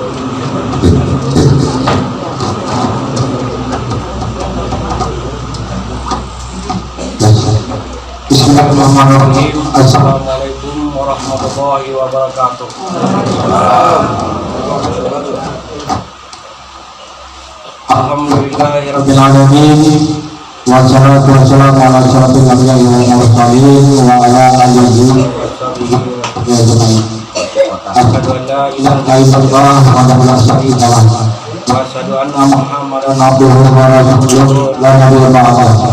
Bismillahirrahmanirrahim. Assalamualaikum warahmatullahi wabarakatuh. Alhamdulillahirabbil alamin. Wassalatu wassalamu ala asyrofil anbiya'i wal mursalin wa ala alihi wa sahbihi. Asyhadu an la ilaha illallah wa la syarika lah. Wa asyhadu anna Muhammadan abduhu wa rasuluh la nabiyya ba'dahu.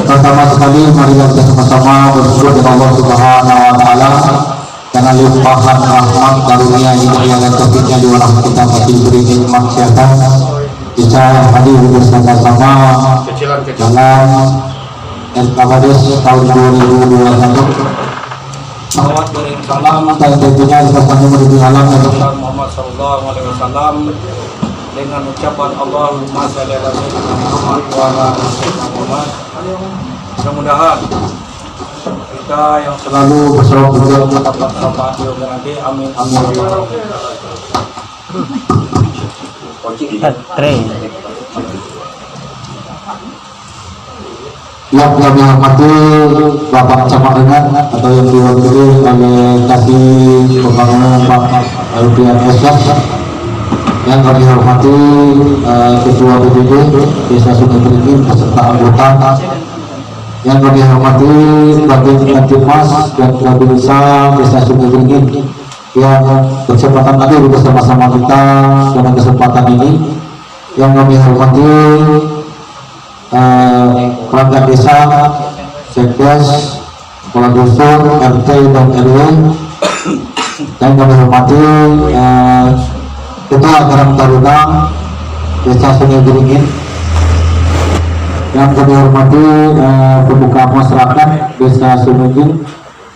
Pertama sekali mari kita sama-sama bersyukur kepada Allah Subhanahu wa taala karena limpahan rahmat karunia hidayah dan taufiknya di mana kita masih diberi nikmat kesehatan bisa hadir bersama-sama dalam LKBDes tahun 2021. Salawat dan salam dan tentunya bersama menuju alam Nabi Muhammad sallallahu alaihi wasallam dengan ucapan Allahumma shalli ala sayyidina Muhammad wa ala ali sayyidina Muhammad. Mudah-mudahan kita yang selalu bersorak juga mendapat syafaat beliau nanti. Amin amin ya rabbal alamin. Yang kami hormati Bapak Camat Rengat atau yang diwakili oleh Kasih Pembangunan Pak Alfian Eswat, yang kami hormati Ketua BPD Desa Sungai Beringin beserta anggota, yang kami hormati Bagian Tingkat dan Babinsa Desa Sungai Beringin yang berkesempatan hadir bersama-sama kita dalam kesempatan ini, yang kami hormati perangkat desa, Sekdes, Kepala Dusun, RT dan RW, dan kami hormati Ketua Karang Taruna Desa Sungai Beringin, yang kami hormati pembuka masyarakat Desa Sungai Beringin,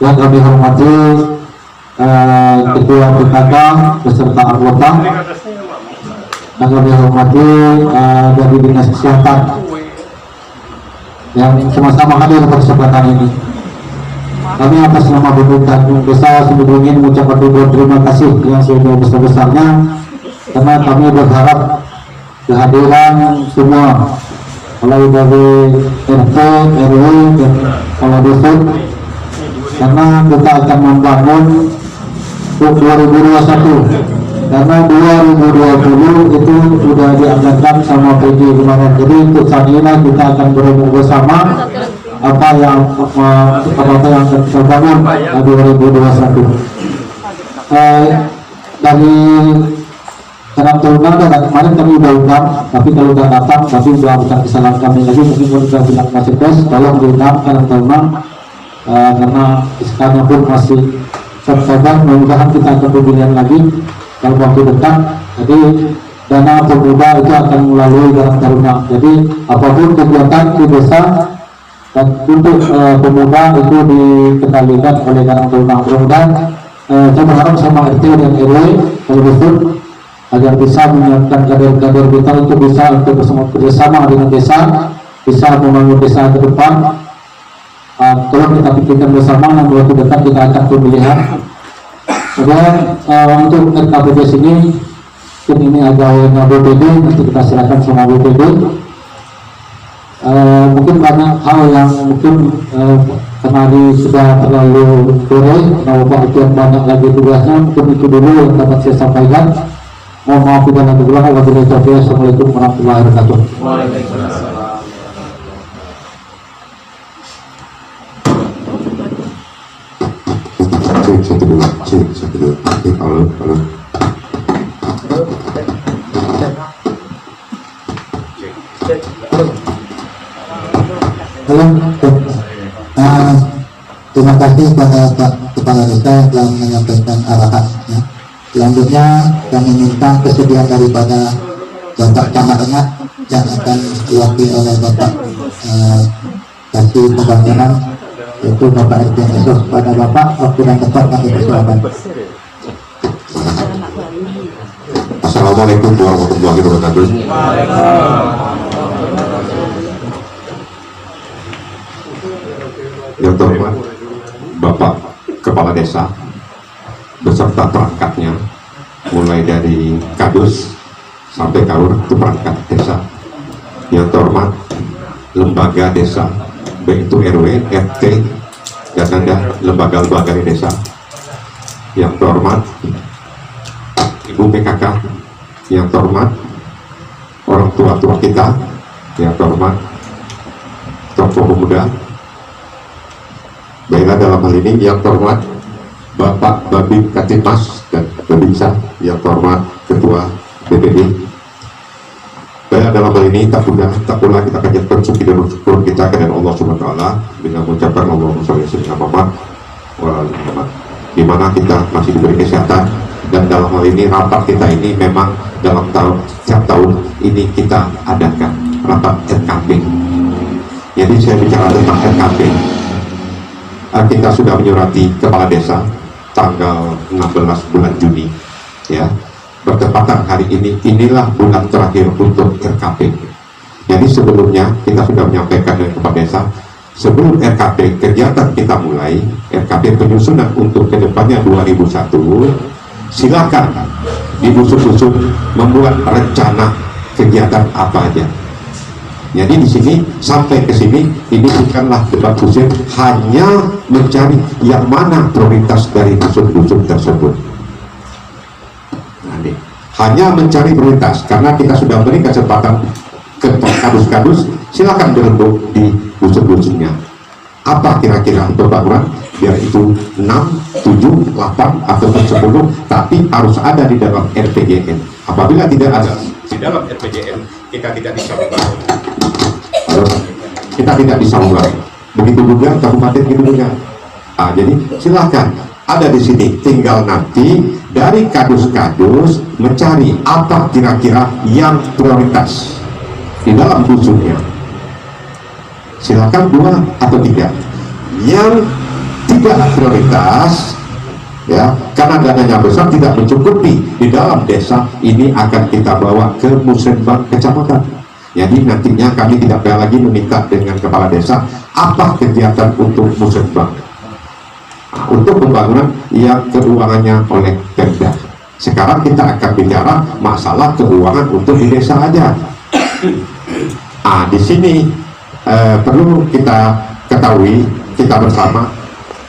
yang kami hormati Ketua PKK beserta anggota, yang kami hormati dari Dinas Kesehatan yang sama-sama hadir pada kesempatan ini. Kami atas nama pemerintah Desa Sungai Beringin mengucapkan terima kasih yang sebesar-besarnya karena kami berharap kehadiran semua mulai dari RT, RW dan kepala dusun, karena kita akan membangun untuk 2021, karena 2020 itu sudah dianggarkan sama PJ kemarin. Jadi untuk saat ini kita akan berumur bersama apa yang akan kita bangun di 2021. Dari Karang Taruna kemarin kami udah undang, tapi kalau udah datang tapi udah bukan kesalahan kami lagi, mungkin kita bilang masih tes, tolong diundang Karang Taruna karena sekarang pun masih sabar, mudah-mudahan kita akan pemilihan lagi dalam waktu dekat. Jadi dana pemuda itu akan melalui Karang Taruna. Jadi apapun kegiatan di desa dan untuk pemuda itu dikendalikan oleh Karang Taruna. Mudah-mudahan saya berharap sama RT dan RW kalau betul agar bisa menyiapkan kader-kader kita untuk bisa bersama dengan desa, bisa membangun desa ke depan. Tolong kita pikirkan bersama, dalam waktu dekat kita akan pemilihan. Kemudian untuk RKBDes ini ada BPD, nanti kita serahkan sama BPD. Mungkin banyak hal yang mungkin kemarin sudah terlalu sore, karena Bapak itu yang banyak lagi tugasnya, mungkin itu dulu yang dapat saya sampaikan. Mohon maaf bila nanti ulang. Wassalamualaikum warahmatullahi wabarakatuh. Waalaikumsalam. Satu dua. Oke, halo. Terima kasih kepada Pak Kepala Desa yang telah menyampaikan arahannya. Selanjutnya kami minta kesediaan daripada Bapak Camat Rengat yang akan diwakili oleh Bapak Kasih Pembangunan, yaitu Bapak RT Esok. Pada Bapak, waktu dan tempat kami persilakan. Assalamualaikum warahmatullahi wabarakatuh. Yang terhormat Bapak Kepala Desa beserta perangkatnya, mulai dari kadus sampai KUR itu perangkat desa. Yang terhormat lembaga desa, baik itu RW, RT, dan ada lembaga-lembaga di desa. Yang terhormat Ibu PKK, yang terhormat orang tua-tua kita, yang terhormat tokoh pemuda. Baiklah, dalam hal ini yang terhormat Bapak Babin Katimas dan Babinsa, yang terhormat Ketua BPD. Baiklah, dalam hal ini tak pula kita panjatkan syukur dan syukur kita kepada Allah Subhanahu wa taala dengan mengucapkan Allahumma sholli ala Muhammad wa ala ali Muhammad, di mana kita masih diberi kesehatan. Dan dalam hal ini rapat kita ini memang dalam setiap tahun ini kita adakan rapat RKP. Jadi saya bicara tentang RKP, kita sudah menyurati kepala desa tanggal 16 bulan Juni, ya, bertepatan hari ini, inilah bulan terakhir untuk RKP. Jadi sebelumnya kita sudah menyampaikan dengan kepala desa, sebelum RKP kegiatan kita mulai, RKP penyusunan untuk kedepannya 2001, silakan di dusun-dusun membuat rencana kegiatan apa aja. Jadi di sini sampai ke sini ini bukanlah debat khusus, hanya mencari yang mana prioritas dari dusun-dusun tersebut. Nah, hanya mencari prioritas karena kita sudah beri kesempatan ke kadus-kadus, silakan dirembuk di dusun-dusunnya. Apa kira-kira pembangunan, biar itu 6, 7, 8 atau 10, tapi harus ada di dalam RPJM. Apabila tidak ada di dalam RPJM, kita tidak bisa membangun. Kita tidak bisa membangun. Begitu juga kabupaten Kidulungan. Jadi silakan ada di sini. Tinggal nanti dari kadus-kadus mencari apa kira-kira yang prioritas di dalam dusunnya. Silakan 2 atau 3 yang tidak prioritas, ya, karena dananya besar tidak mencukupi di dalam desa ini, akan kita bawa ke musrenbang kecamatan. Jadi nantinya kami tidak lagi meminta dengan kepala desa apa kegiatan untuk musrenbang, untuk pembangunan yang keuangannya oleh Pemda. Sekarang kita akan bicara masalah keuangan untuk di desa aja. Di sini perlu kita ketahui, kita bersama,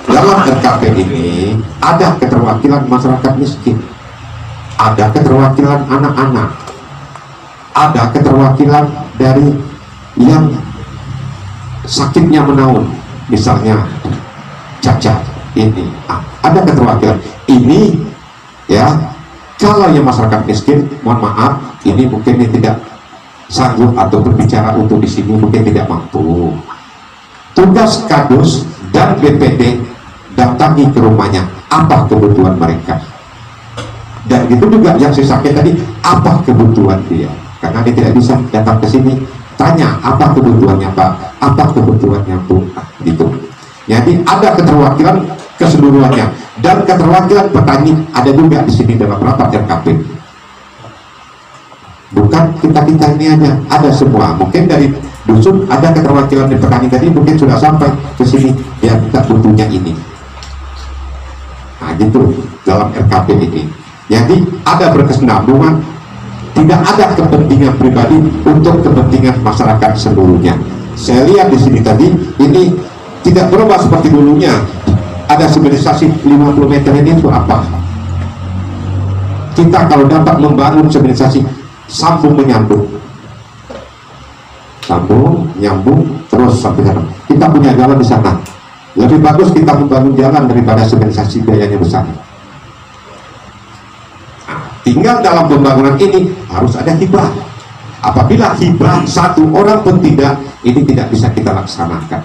dalam RKP ini ada keterwakilan masyarakat miskin, ada keterwakilan anak-anak, ada keterwakilan dari yang sakitnya menaun, misalnya cacat, ini ada keterwakilan ini, ya. Kalau yang masyarakat miskin, mohon maaf, ini mungkin tidak sanggup atau berbicara untuk di sini, mungkin tidak mampu. Tugas kadus dan BPD datangi ke rumahnya, apa kebutuhan mereka. Dan itu juga yang saya sampaikan tadi, apa kebutuhan dia. Karena dia tidak bisa datang ke sini, tanya apa kebutuhannya Pak, apa kebutuhannya Bu, gitu. Jadi ada keterwakilan keseluruhannya, dan keterwakilan petani ada juga di sini dalam rapat RKP. Bukan kita ini aja, ada semua. Mungkin dari dusun ada keterwakilan di petani tadi, mungkin sudah sampai ke sini, dia kita butuhnya ini. Nah gitu dalam RKP ini. Jadi ada berkesinambungan, tidak ada kepentingan pribadi untuk kepentingan masyarakat seluruhnya. Saya lihat di sini tadi, ini tidak berubah seperti dulunya. Ada signalisasi 50 meter ini itu apa? Kita kalau dapat membangun signalisasi sambung menyambung, sambung nyambung terus sampai sana, kita punya jalan di sana. Lebih bagus kita membangun jalan daripada signalisasi biayanya besar. Tinggal dalam pembangunan ini harus ada hibah. Apabila hibah satu orang pun tidak, ini tidak bisa kita laksanakan.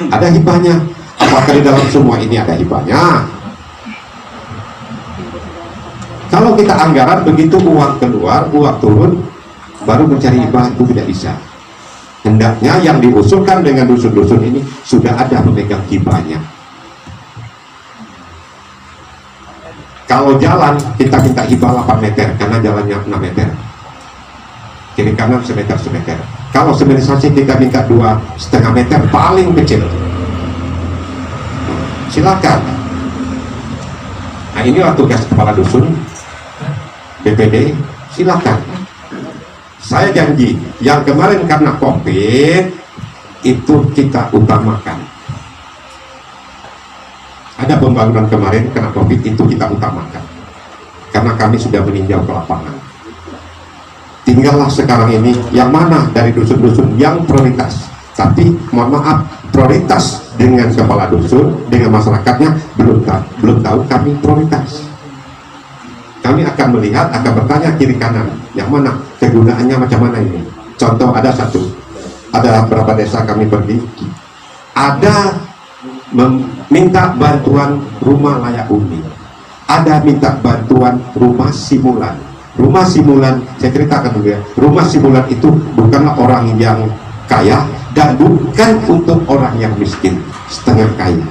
Ada hibahnya. Apakah di dalam semua ini ada hibahnya? Kalau kita anggaran begitu uang keluar, uang turun, baru mencari hibah itu tidak bisa. Hendaknya yang diusulkan dengan dusun-dusun ini sudah ada pemegang hibahnya. Kalau jalan kita minta hibah 8 meter karena jalannya 6 meter, kiri kanan semeter. Kalau signalisasi kita minta 2,5 meter paling kecil, silakan. Nah inilah tugas kepala dusun BPD, silakan. Saya janji, yang kemarin karena COVID itu kita utamakan. Ada pembangunan kemarin karena COVID itu kita utamakan. Karena kami sudah meninjau ke lapangan. Tinggallah sekarang ini yang mana dari dusun-dusun yang prioritas. Tapi mohon maaf, prioritas dengan kepala dusun, dengan masyarakatnya belum tahu kami prioritas. Kami akan melihat, akan bertanya kiri kanan, yang mana kegunaannya macam mana ini. Contoh ada beberapa desa kami pergi, ada minta bantuan rumah layak huni, ada minta bantuan rumah simulan. Rumah simulan, saya ceritakan dulu ya, rumah simulan itu bukanlah orang yang kaya dan bukan untuk orang yang miskin, setengah kaya.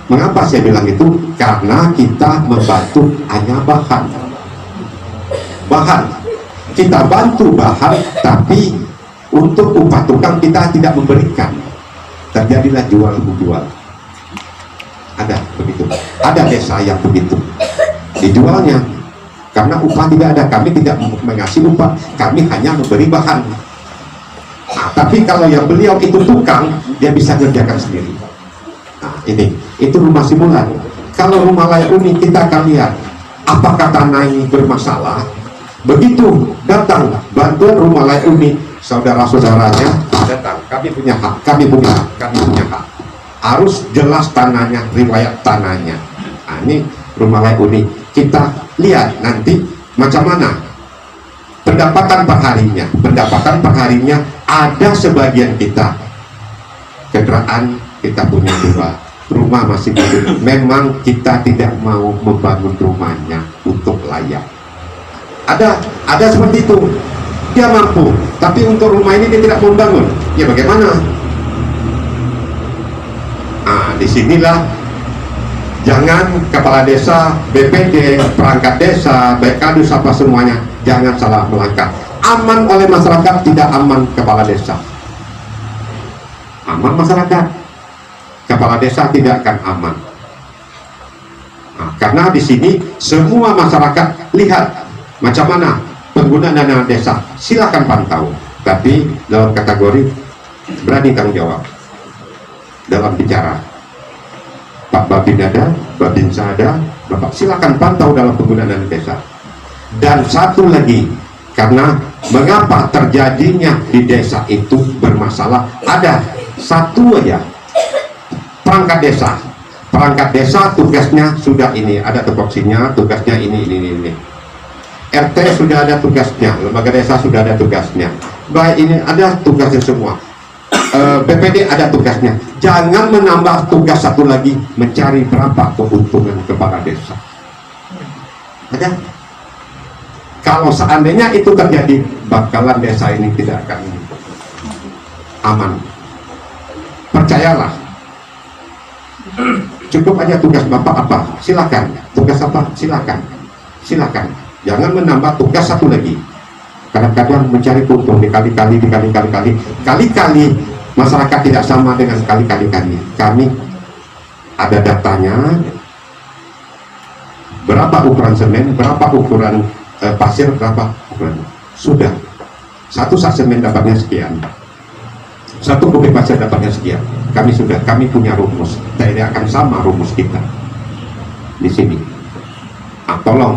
Mengapa saya bilang itu? Karena kita membantu hanya bahan. Kita bantu bahan, tapi untuk upah tukang kita tidak memberikan. Terjadilah jual-jual. Ada begitu. Ada desa yang begitu. Dijualnya karena upah tidak ada. Kami tidak mengasih upah, kami hanya memberi bahan. Nah, tapi kalau yang beliau itu tukang, dia bisa kerjakan sendiri. Nah, itu rumah simulan. Kalau rumah layak huni kita akan lihat apakah tanah ini bermasalah. Begitu datang bantuan rumah layak huni, saudara-saudaranya datang, kami punya hak. Harus jelas tanahnya, riwayat tanahnya. Nah, ini rumah layak huni. Kita lihat nanti macam mana pendapatan per harinya. Ada sebagian kita kendaraan kita punya 2, rumah masih hidup. Memang kita tidak mau membangun rumahnya untuk layak. Ada seperti itu, dia mampu, tapi untuk rumah ini dia tidak mau membangun. Ya bagaimana? Nah, disinilah jangan kepala desa, BPD, perangkat desa, baik kadus apa semuanya, jangan salah melangkah. Aman oleh masyarakat, tidak aman kepala desa. Aman masyarakat, kepala desa tidak akan aman. Nah, karena di sini semua masyarakat lihat macam mana penggunaan dana desa. Silakan pantau, tapi dalam kategori berani tanggung jawab dalam bicara. Pak Babin ada, Babinsa ada, Bapak silakan pantau dalam penggunaan dana desa. Dan satu lagi, karena mengapa terjadinya di desa itu bermasalah, ada satu aja, perangkat desa tugasnya sudah ini, ada tupoksinya, tugasnya ini. RT sudah ada tugasnya, lembaga desa sudah ada tugasnya, baik ini ada tugasnya semua. BPD ada tugasnya. Jangan menambah tugas satu lagi, mencari berapa keuntungan kepala desa. Ada. Kalau seandainya itu terjadi, bakalan desa ini tidak akan aman. Percayalah. Cukup aja tugas Bapak apa? Silakan. Tugas apa? Silakan. Jangan menambah tugas satu lagi. Kadang-kadang mencari keuntungan dikali-kali. Masyarakat tidak sama dengan kali-kali. Kami ada datanya. Berapa ukuran semen, berapa ukuran pasir, berapa ukuran. Sudah. Satu sak semen dapatnya sekian. 1 kubik pasir dapatnya sekian. Kami punya rumus. Tidak akan sama rumus kita di sini. Tolong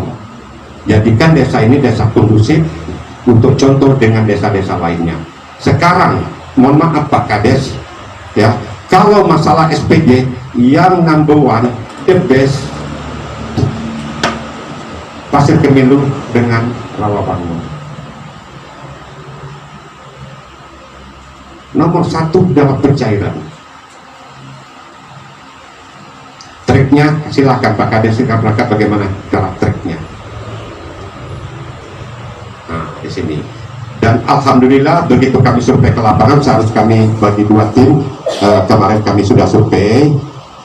jadikan desa ini desa kondusif untuk contoh dengan desa-desa lainnya. Sekarang, mohon maaf Pak Kades, ya, kalau masalah SPJ yang number one, the best, Pasir Kemilu dengan Rawabangun. Nomor 1 dalam pencairan. Triknya silahkan Pak Kades, sikap rakyat bagaimana dalam triknya. Nah, di sini. Dan alhamdulillah begitu kami survei ke lapangan, seharusnya kami bagi 2 tim. Kemarin kami sudah survei,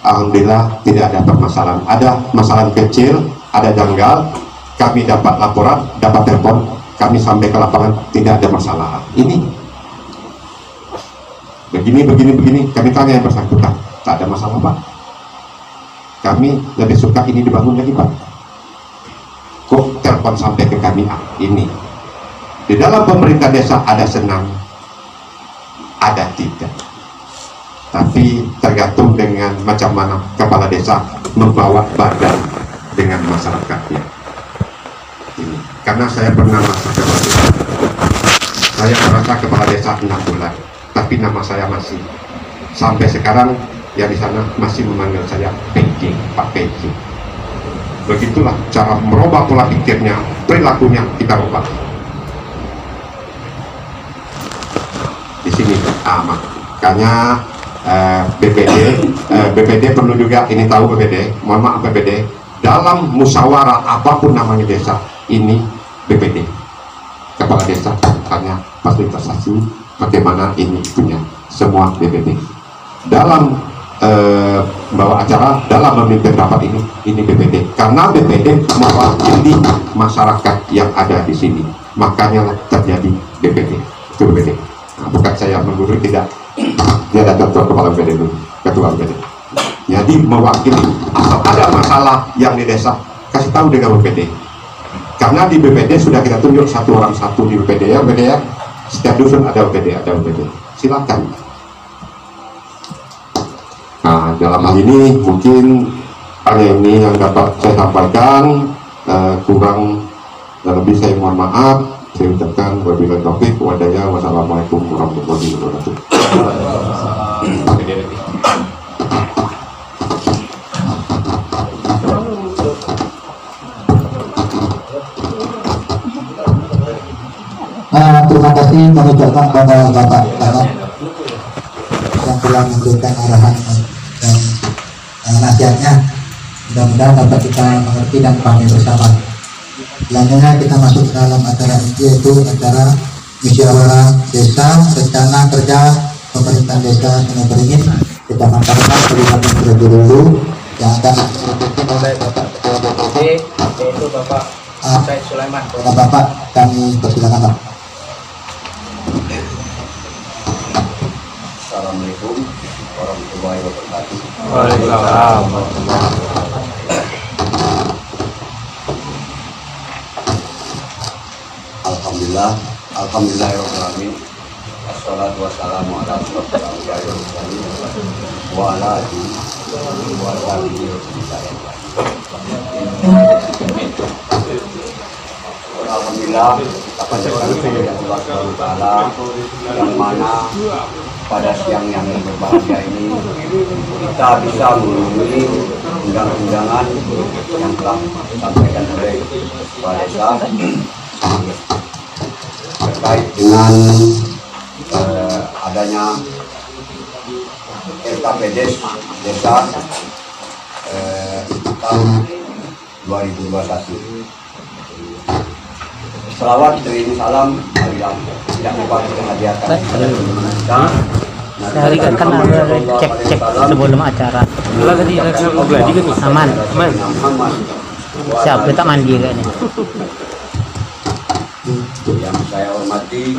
alhamdulillah tidak ada permasalahan. Ada masalah kecil, ada janggal. Kami dapat laporan, dapat telepon, kami sampai ke lapangan, tidak ada masalah. Ini begini, kami tanya yang bersangkutan, tak ada masalah Pak. Kami lebih suka ini dibangun lagi Pak. kok telepon sampai ke kami ini. Di dalam pemerintah desa ada senang, ada tidak. Tapi tergantung dengan macam mana kepala desa membawa badan dengan masyarakatnya. Ini. Karena saya pernah masuk kepala desa. Saya merasa kepala desa 6 bulan, tapi nama saya masih sampai sekarang ya di sana masih memanggil saya PJ, Pak PJ. Begitulah cara merubah pola pikirnya, perilakunya kita rubah. Di sini makanya BPD perlu juga ini tahu BPD, mohon maaf BPD, dalam musyawarah apapun namanya desa ini BPD, kepala desa hanya fasilitasi bagaimana ini punya semua BPD dalam bawa acara, dalam memimpin rapat ini BPD, karena BPD mewakili masyarakat yang ada di sini, makanya terjadi BPD, itu BPD. Nah, bukan saya menggurui, tidak ada contoh kepala BPD dulu, ketua BPD. Jadi mewakili, asal ada masalah yang di desa kasih tahu dengan BPD, karena di BPD sudah kita tunjuk satu orang satu di BPD ya, setiap dusun ada BPD, silakan. Nah, dalam hal ini mungkin hanya ini yang dapat saya sampaikan, kurang dan lebih saya mohon maaf. Saya ucapkan wabillahi taufiq wa hidayah. Wassalamualaikum warahmatullahi wabarakatuh. Terima kasih mengucapkan kepada Bapak Camat yang telah memberikan arahan dan nasihatnya. Mudah-mudahan dapat kita mengerti dan pahami bersama. Selanjutnya kita masuk ke dalam acara inti, yaitu acara musyawarah desa rencana kerja pemerintahan desa Sungai Beringin, Kecamatan Kabupaten terlebih dahulu yang akan dipimpin oleh Bapak Ketua BPD, yaitu Bapak Said Sulaiman. Bapak kami persilakan Pak. Assalamualaikum warahmatullahi wabarakatuh. Waalaikumsalam. Alhamdulillahirobbilalamin. Wassalatu wassalamu ala asyrofil anbiya'i wal mursalin wa ala alihi wa sahbihi Alhamdulillah, kita panjatkan kepada Allah Subhanahu wa taala yang mana pada siang yang berbahagia ini kita bisa memenuhi undang-undangan yang telah disampaikan oleh Kepala Desa terkait dengan adanya RKPD Desa tahun 2021. Selawat teriring salam marilah tidak lupa kita hadiahkan kepada teman-teman kita. Sehari kan cek sebelum acara. Aman. Siap, kita mandi kayaknya. Yang saya hormati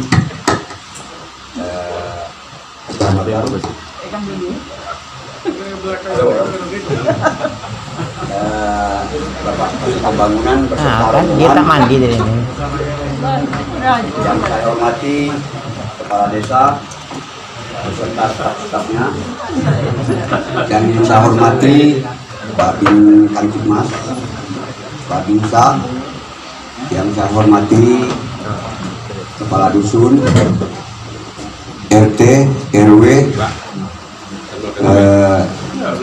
Bapak Pembangunan beserta kan dia tak mandi dari ini. Yang saya hormati Kepala Desa beserta staf-stafnya, dan yang saya hormati Pak Bin Kamtibmas, Pak Binsa, yang saya hormati Kepala Dusun, RT, RW,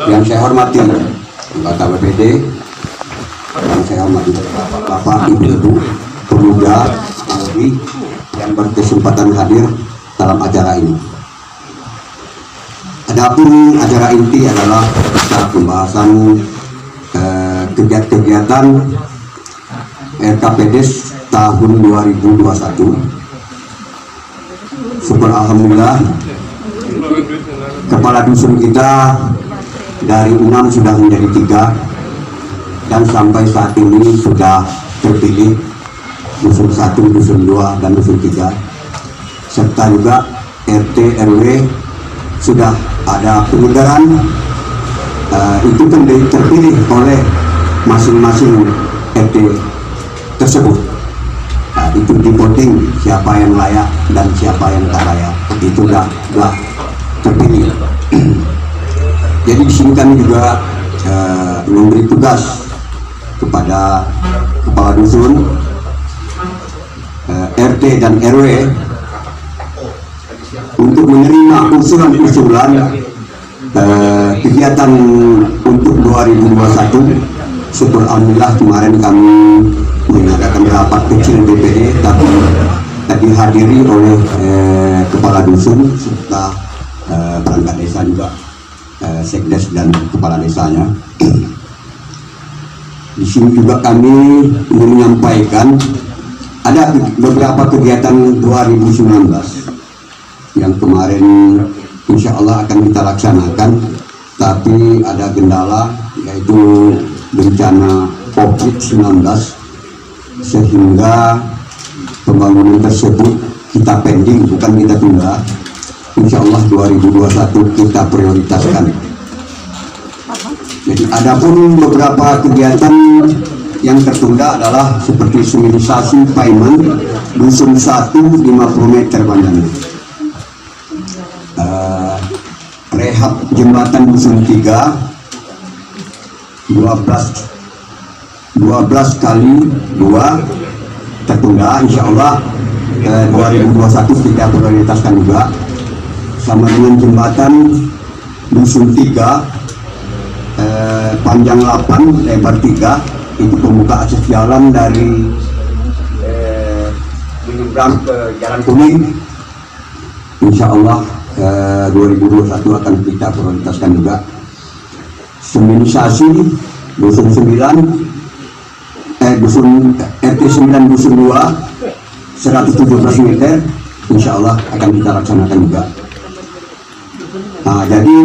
yang saya hormati anggota BPD, yang saya hormati Bapak Ibu, Pemuda, Alwi yang berkesempatan hadir dalam acara ini. Adapun acara inti adalah pembahasan kegiatan RKPD tahun 2021. Syukur alhamdulillah, kepala dusun kita dari 6 sudah menjadi 3, dan sampai saat ini sudah terpilih dusun 1, dusun 2, dan dusun 3, serta juga RT RW sudah ada penyegaran. Itu kan terpilih oleh masing-masing RT itu di voting siapa yang layak dan siapa yang tak layak, itu dah terpilih. Jadi di sini kami juga memberi tugas kepada kepala dusun, RT dan RW untuk menerima usulan-usulan kegiatan untuk 2021. Syukur alhamdulillah kemarin kami mengadakan rapat kecil DPD, tapi dihadiri oleh kepala dusun serta perangkat desa juga, sekdes dan kepala desanya. Di sini juga kami ingin menyampaikan ada beberapa kegiatan 2019 yang kemarin insya Allah akan kita laksanakan, tapi ada kendala yaitu bencana COVID-19 sehingga pembangunan tersebut kita pending, bukan kita tunda. Insya Allah 2021 kita prioritaskan. Jadi adapun beberapa kegiatan yang tertunda adalah seperti seminisasi Paiman dusun 1 50 meter panjangnya, rehab jembatan dusun 3 12 kali 2 tertunda. Insya Allah 2021 kita prioritaskan juga, sama dengan jembatan dusun 3 panjang 8 lebar 3, itu pembuka akses jalan dari menyeberang ke Jalan Kuning. Insya Allah 2021 akan kita prioritaskan juga. Seminisasi dusun 9 dusun RT 9 dusun 2 117 meter, insya Allah akan kita laksanakan juga. Nah, jadi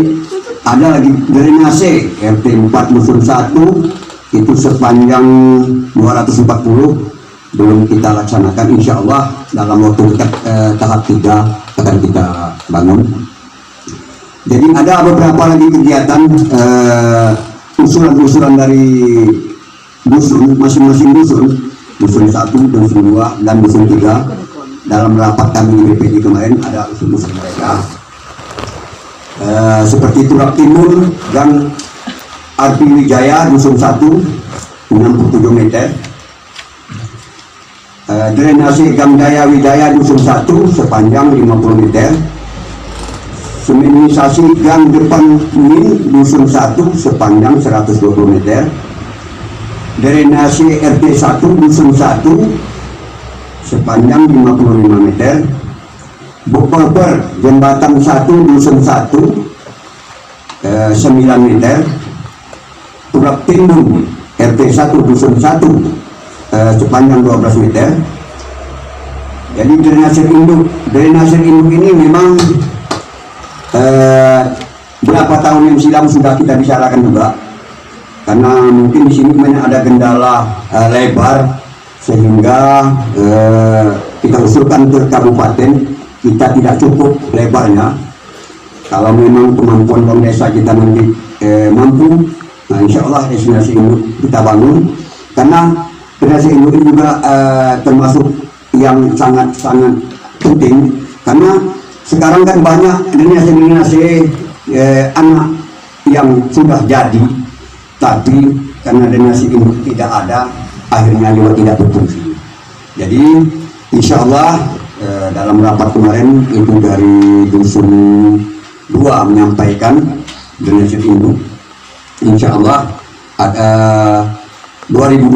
ada lagi drainase RT 4 dusun 1 itu sepanjang 240 belum kita laksanakan. Insya Allah dalam waktu dekat tahap 3 akan kita bangun. Jadi ada beberapa lagi kegiatan usulan-usulan dari dusun, masing-masing dusun 1, dusun 2, dan dusun 3. Dalam rapat kami di BPD kemarin ada usul-usul mereka. Seperti Turak Timur Gang Arti Wijaya dusun 1 67 meter, drainase Gang Daya Wijaya dusun 1 sepanjang 50 meter, seminisasi Gang Depan Min dusun 1 sepanjang 120 meter, drainase RT 1 dusun 1 sepanjang 55 meter, Bokoper jembatan 1 dusun 1 9 meter, Turak Tindung RT 1 dusun 1 sepanjang 12 meter. Jadi drainase induk ini memang berapa tahun yang silam sudah kita bicarakan juga, karena mungkin di sini ada kendala lebar sehingga kita usulkan ke kabupaten, kita tidak cukup lebarnya. Kalau memang kemampuan bank desa kita nanti mampu, nah insya Allah destinasi induk kita bangun, karena destinasi induk ini juga termasuk yang sangat-sangat penting, karena sekarang kan banyak destinasi anak yang sudah jadi, tapi karena destinasi induk tidak ada, akhirnya juga tidak berfungsi. Jadi insya Allah dalam rapat kemarin itu dari dusun 2 menyampaikan destinasi induk, insya Allah 2021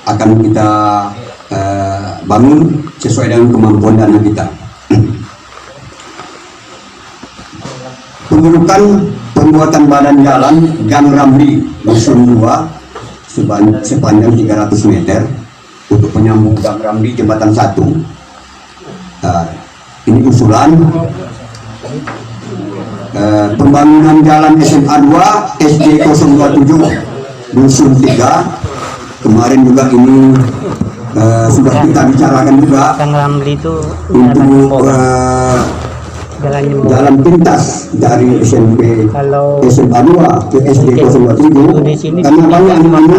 akan kita bangun sesuai dengan kemampuan dana kita. Pengerukan pembuatan badan jalan Gang Ramli dusun 2 sepanjang 300 meter untuk penyambung Gang Ramli jembatan 1. Ini usulan. Pembangunan jalan SMA 2 SD 027 dusun 3 kemarin juga ini sudah kita bicarakan juga Gang Ramli itu untuk jalan pintas dari SMP SMA 2 ke SD 027, karena banyak di mana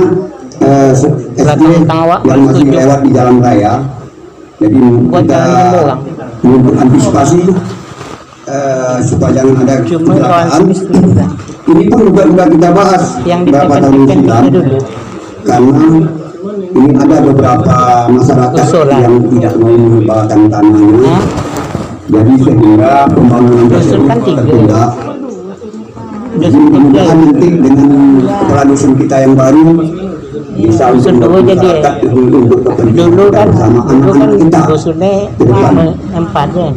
SD yang masih lewat di jalan raya, Jadi Buat kita jalan orang. untuk antisipasi supaya jangan ada Cuma kawan kecelakaan. juga. Ini pun juga kita bahas Yang beberapa tahun ditekan-tekan silam, kita dulu. karena ini ada beberapa masyarakat Usulan. yang tidak mau mengembalikan tanahnya. Jadi sehingga pembangunan tersebut kan 3. tertunda. Jadi Dusun 3. mudah-mudahan nanti dengan kepala dusun kita yang baru bisa Dusun untuk 2 jadi. masyarakat untuk kepentingan Dulu kita kan, bersama dulu kan anak-anak kita dusunnya ke depan. 4 ya.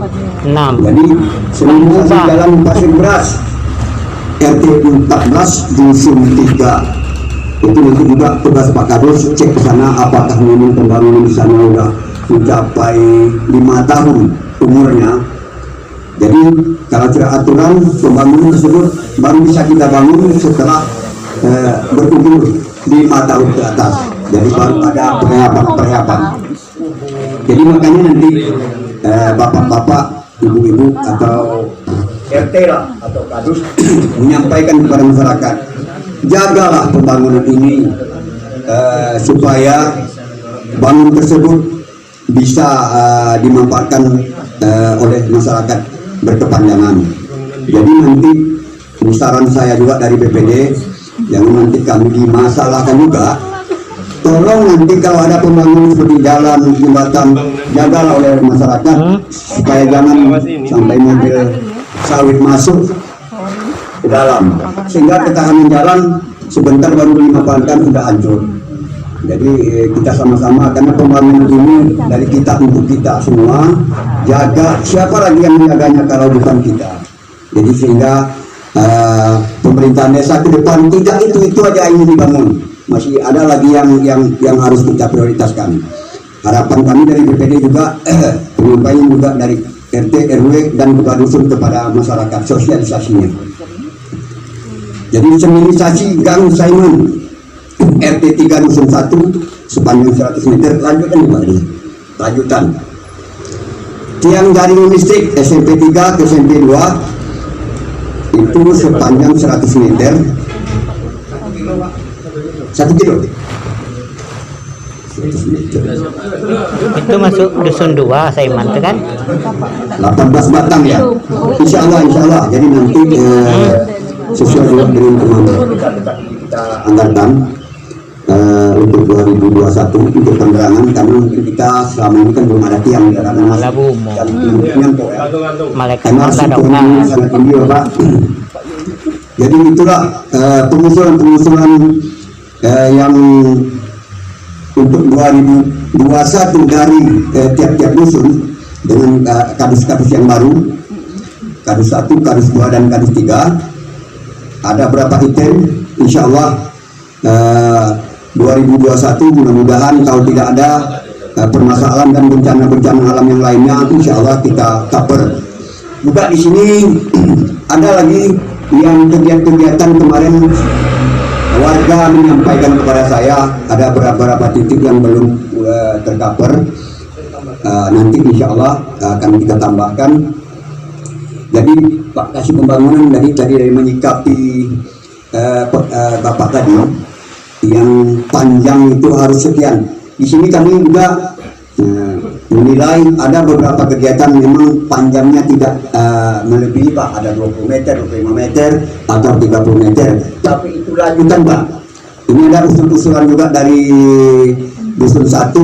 6. Jadi seliminasi Bang. jalan Pasir Beras RT 14 Dusun 3 itu nanti juga tugas Pak Kadus cek ke sana apakah memang pembangunan di sana sudah mencapai 5 tahun umurnya. Jadi kalau tidak aturan pembangunan tersebut baru bisa kita bangun setelah berumur 5 tahun ke atas. Jadi baru ada persiapan. Jadi makanya nanti bapak-bapak, ibu-ibu atau RT lah atau kadus menyampaikan kepada masyarakat, jagalah pembangunan ini supaya bangun tersebut bisa dimanfaatkan oleh masyarakat berkepanjangan. Jadi nanti saran saya juga dari BPD, jangan nanti kami dimasalahkan juga. Tolong nanti kalau ada pembangunan seperti jalan, jembatan, jagalah oleh masyarakat supaya jangan sampai mobil sawit masuk ke dalam, sehingga ketahanan jalan sebentar baru dimanfaatkan sudah hancur. Jadi kita sama-sama, karena pembangunan ini dari kita untuk kita semua, jaga, siapa lagi yang menjaganya kalau bukan kita. Jadi sehingga pemerintahan desa ke depan tidak itu aja ingin dibangun, masih ada lagi yang harus kita prioritaskan. Harapan kami dari BPD juga penyampaian juga dari RT, RW dan kepala dusun kepada masyarakat, sosialisasinya. Jadi seminisasi Gang Simon RT 3 Dusun 1 sepanjang 100 meter, lanjutan Pak ini. Lanjutan. Tiang jaringan listrik SMP 3 ke SMP 2 itu sepanjang 100 meter. 1 kilo. 100 meter. Itu masuk dusun 2 Saiman itu kan? 18 batang ya. Insya Allah. Jadi nanti sesuai dengan kemampuan kita anggarkan untuk 2021 untuk penerangan, karena mungkin kita selama ini kan belum ada tiang di dalam Malah bumo. dan nyangkut ya. Malaikat Karena mata dong. situasinya sangat tinggi Bapak. Jadi itulah pengusulan yang untuk 2021 dari tiap-tiap dusun dengan kadus-kadus yang baru, kadus 1, kadus 2 dan kadus 3. Ada berapa item, insya Allah 2021 mudah-mudahan kalau tidak ada permasalahan dan bencana-bencana alam yang lainnya, insya Allah kita cover. Juga di sini ada lagi yang kegiatan kemarin warga menyampaikan kepada saya ada beberapa titik yang belum tercover. Nanti insya Allah akan kita tambahkan. Jadi Pak Kasih Pembangunan dari menyikapi Bapak tadi yang panjang itu harus sekian. Di sini kami juga menilai ada beberapa kegiatan memang panjangnya tidak melebihi Pak, ada 20 meter, 25 meter atau 30 meter. Tapi itu lanjutan Pak. Ini ada usul-usulan juga dari dusun 1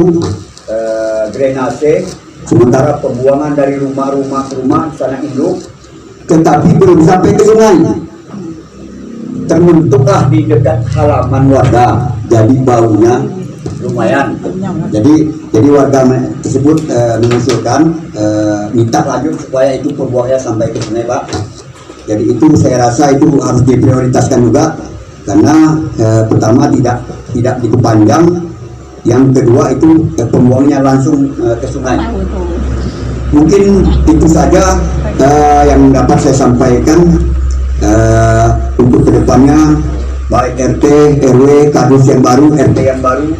drainase, sementara pembuangan dari rumah-rumah ke rumah sana induk, tetapi belum sampai ke sungai. Terbentuklah di dekat halaman warga, jadi baunya lumayan. Jadi warga tersebut mengusulkan minta lanjut supaya itu pembuangannya sampai ke sungai Pak. Jadi itu saya rasa itu harus diprioritaskan juga, karena pertama tidak diperpanjang, yang kedua itu pembuangannya langsung ke sungai. Mungkin itu saja yang dapat saya sampaikan. Untuk kedepannya baik RT, RW, kadus yang baru, RT yang baru,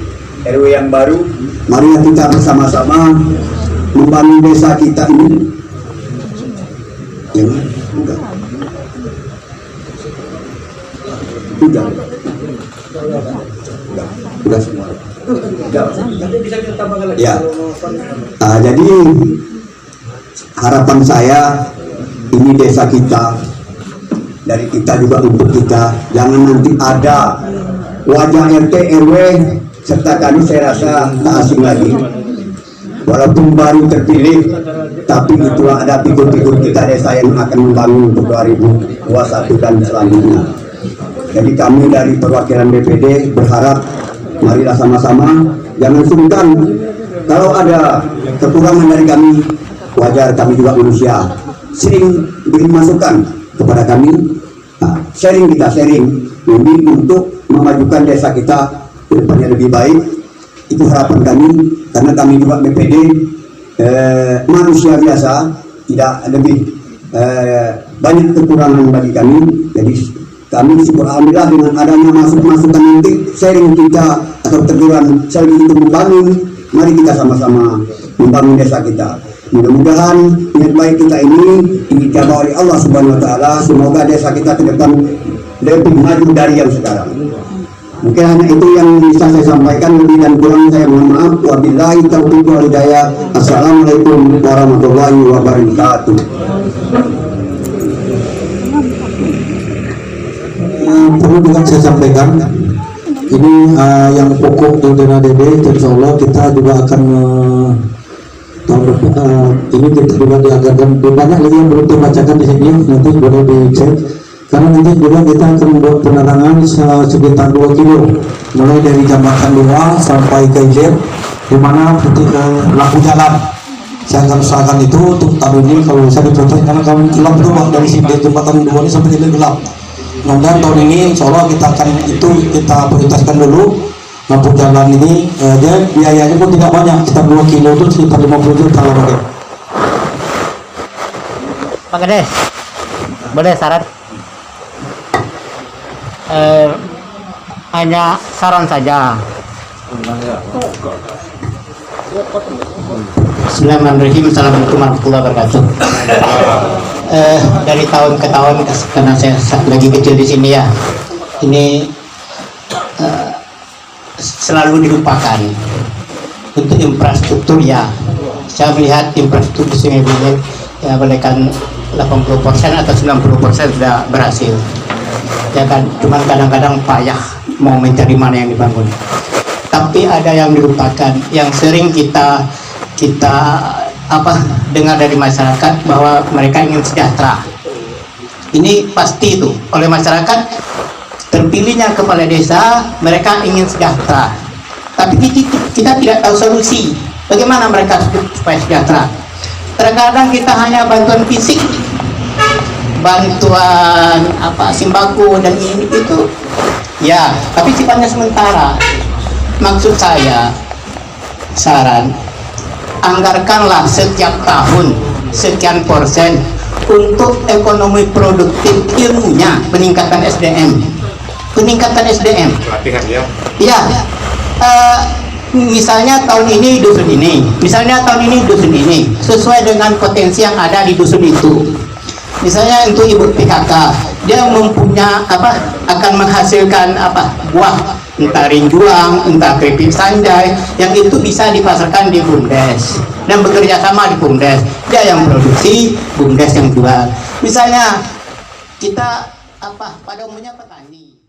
RW yang baru, mari kita bersama-sama membangun desa kita ini. Ya, udah semua. Ya. Jadi harapan saya ini desa kita, dari kita juga untuk kita, jangan nanti ada wajah RT RW serta kami, saya rasa tak asing lagi. Walaupun baru terpilih, tapi itu ada figur-figur kita desa yang akan membangun untuk 2021 dan selanjutnya. Jadi kami dari perwakilan BPD berharap, marilah sama-sama, jangan sungkan. Kalau ada kekurangan dari kami, wajar, kami juga manusia. Sering beri masukan kepada kami, sharing ini untuk memajukan desa kita ke depannya lebih baik. Itu harapan kami, karena kami juga BPD manusia biasa, tidak lebih banyak kekurangan bagi kami. Jadi kami syukur alhamdulillah dengan adanya masukan nanti, sharing kita atau teguran saling untuk membangun. Mari kita sama-sama membangun desa kita. Mudah-mudahan niat baik kita ini dijaga oleh Allah Subhanahu Wa Taala. Semoga desa kita ke depan lebih maju dari yang sekarang. Mungkin hanya itu yang bisa saya sampaikan, lebih dan kurang saya mohon maaf. Wabillahi taufiq wal hidayah. Assalamualaikum warahmatullahi wabarakatuh. Perlu juga saya sampaikan, ini yang pokok di Dana DD, insya Allah kita juga akan tahun depan ini kita juga dianggarkan banyak lagi yang belum dibacakan di sini, nanti boleh dicek. Karena nanti juga kita akan membuat penerangan sekitar 2 kilo, mulai dari jambatan 2 sampai ke Z, di mana lampu jalan. Saya akan usahakan itu untuk tahun ini kalau bisa diproses, karena kalau gelap itu dari sini jembatan 2 ini sampai ini gelap. Mudah-mudahan tahun ini insya Allah kita akan kita prioritaskan dulu lampu jalan ini. Dia biayanya pun tidak banyak, sekitar 2 kilo itu sekitar 50 juta lah. Pak Kades, boleh saran? Hanya saran saja. Bismillahirrahmanirrahim. Assalamualaikum warahmatullahi wabarakatuh. Dari tahun ke tahun, karena saya lagi kecil di sini ya, ini selalu dilupakan untuk infrastruktur ya. Saya melihat infrastruktur di Sungai Benyek ya, bahkan 80% atau 90% sudah berhasil. Ya kan, cuman kadang-kadang payah mau mencari mana yang dibangun. Tapi ada yang dilupakan, yang sering kita dengar dari masyarakat bahwa mereka ingin sejahtera. Ini pasti itu oleh masyarakat, terpilihnya kepala desa, mereka ingin sejahtera. Tapi kita tidak tahu solusi bagaimana mereka supaya sejahtera. Terkadang kita hanya bantuan fisik, bantuan sembako dan ini itu ya, tapi sifatnya sementara. Maksud saya, saran, anggarkanlah setiap tahun sekian persen untuk ekonomi produktif ilmunya, peningkatan SDM. Pelatihan ya. Ya, misalnya tahun ini dusun ini, sesuai dengan potensi yang ada di dusun itu. Misalnya untuk ibu PKK, dia mempunyai akan menghasilkan buah, entah rinjuang, entah keripik sanjay, yang itu bisa dipasarkan di BUMDes dan bekerja sama di BUMDes. Dia yang produksi, BUMDes yang jual. Misalnya kita pada umumnya petani.